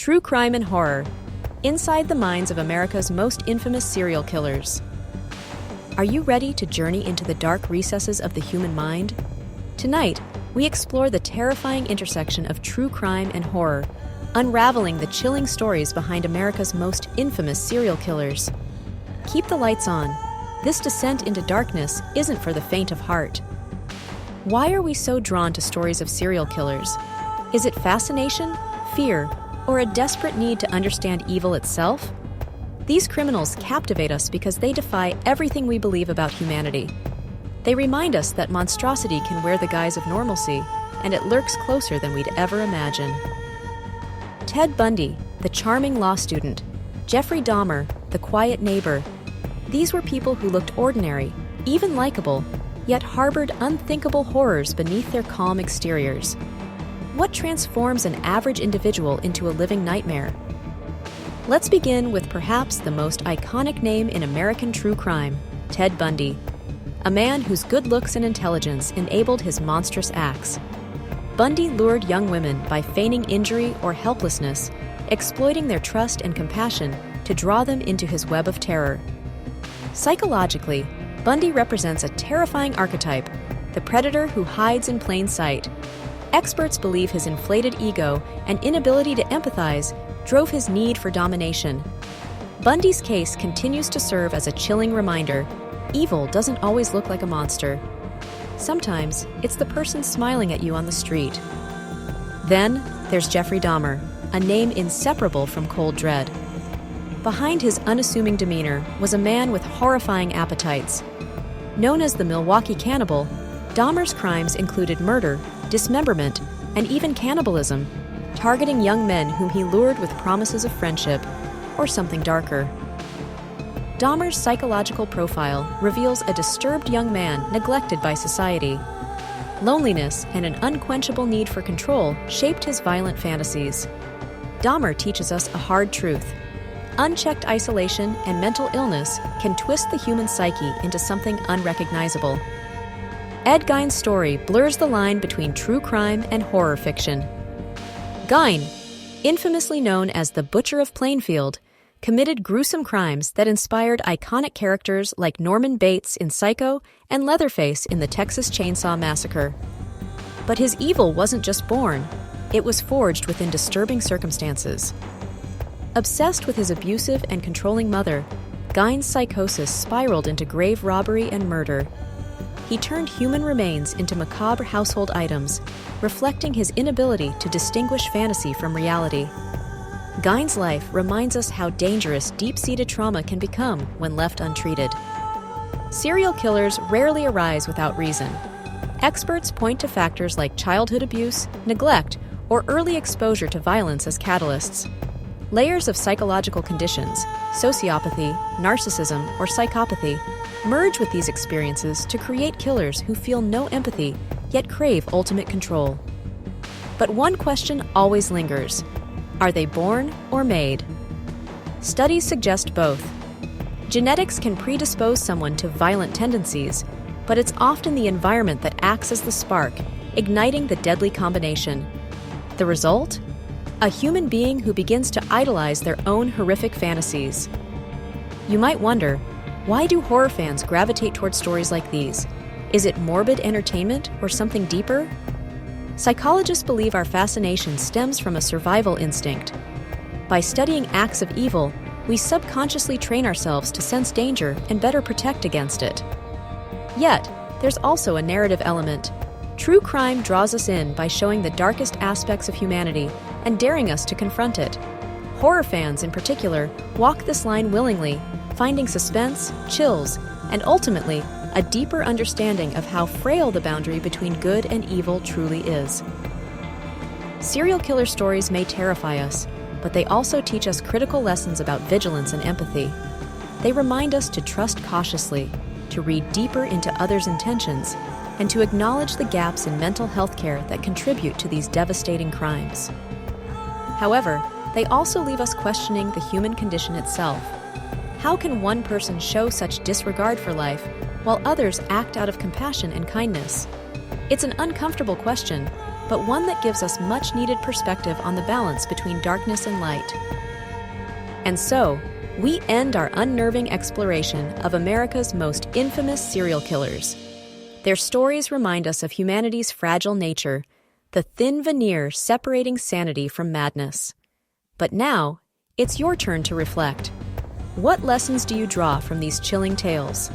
True crime and horror. Inside the minds of America's most infamous serial killers. Are you ready to journey into the dark recesses of the human mind? Tonight, we explore the terrifying intersection of true crime and horror, unraveling the chilling stories behind America's most infamous serial killers. Keep the lights on. This descent into darkness isn't for the faint of heart. Why are we so drawn to stories of serial killers? Is it fascination, fear, or a desperate need to understand evil itself? These criminals captivate us because they defy everything we believe about humanity. They remind us that monstrosity can wear the guise of normalcy, and it lurks closer than we'd ever imagine. Ted Bundy, the charming law student, Jeffrey Dahmer, the quiet neighbor. These were people who looked ordinary, even likable, yet harbored unthinkable horrors beneath their calm exteriors. What transforms an average individual into a living nightmare? Let's begin with perhaps the most iconic name in American true crime, Ted Bundy, a man whose good looks and intelligence enabled his monstrous acts. Bundy lured young women by feigning injury or helplessness, exploiting their trust and compassion to draw them into his web of terror. Psychologically, Bundy represents a terrifying archetype, the predator who hides in plain sight. Experts believe his inflated ego and inability to empathize drove his need for domination. Bundy's case continues to serve as a chilling reminder: evil doesn't always look like a monster. Sometimes it's the person smiling at you on the street. Then there's Jeffrey Dahmer, a name inseparable from cold dread. Behind his unassuming demeanor was a man with horrifying appetites. Known as the Milwaukee Cannibal, Dahmer's crimes included murder, dismemberment, and even cannibalism, targeting young men whom he lured with promises of friendship or something darker. Dahmer's psychological profile reveals a disturbed young man neglected by society. Loneliness and an unquenchable need for control shaped his violent fantasies. Dahmer teaches us a hard truth. Unchecked isolation and mental illness can twist the human psyche into something unrecognizable. Ed Gein's story blurs the line between true crime and horror fiction. Gein, infamously known as the Butcher of Plainfield, committed gruesome crimes that inspired iconic characters like Norman Bates in Psycho and Leatherface in the Texas Chainsaw Massacre. But his evil wasn't just born, it was forged within disturbing circumstances. Obsessed with his abusive and controlling mother, Gein's psychosis spiraled into grave robbery and murder. He turned human remains into macabre household items, reflecting his inability to distinguish fantasy from reality. Gein's life reminds us how dangerous deep-seated trauma can become when left untreated. Serial killers rarely arise without reason. Experts point to factors like childhood abuse, neglect, or early exposure to violence as catalysts. Layers of psychological conditions, sociopathy, narcissism, or psychopathy, merge with these experiences to create killers who feel no empathy, yet crave ultimate control. But one question always lingers: are they born or made? Studies suggest both. Genetics can predispose someone to violent tendencies, but it's often the environment that acts as the spark, igniting the deadly combination. The result? A human being who begins to idolize their own horrific fantasies. You might wonder, why do horror fans gravitate towards stories like these? Is it morbid entertainment or something deeper? Psychologists believe our fascination stems from a survival instinct. By studying acts of evil, we subconsciously train ourselves to sense danger and better protect against it. Yet, there's also a narrative element. True crime draws us in by showing the darkest aspects of humanity and daring us to confront it. Horror fans, in particular, walk this line willingly, finding suspense, chills, and ultimately, a deeper understanding of how frail the boundary between good and evil truly is. Serial killer stories may terrify us, but they also teach us critical lessons about vigilance and empathy. They remind us to trust cautiously, to read deeper into others' intentions, and to acknowledge the gaps in mental health care that contribute to these devastating crimes. However, they also leave us questioning the human condition itself. How can one person show such disregard for life, while others act out of compassion and kindness? It's an uncomfortable question, but one that gives us much-needed perspective on the balance between darkness and light. And so, we end our unnerving exploration of America's most infamous serial killers. Their stories remind us of humanity's fragile nature, the thin veneer separating sanity from madness. But now, it's your turn to reflect. What lessons do you draw from these chilling tales?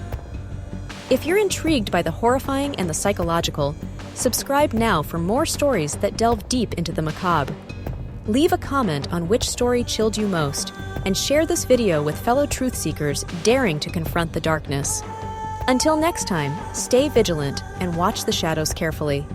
If you're intrigued by the horrifying and the psychological, subscribe now for more stories that delve deep into the macabre. Leave a comment on which story chilled you most, and share this video with fellow truth seekers daring to confront the darkness. Until next time, stay vigilant and watch the shadows carefully.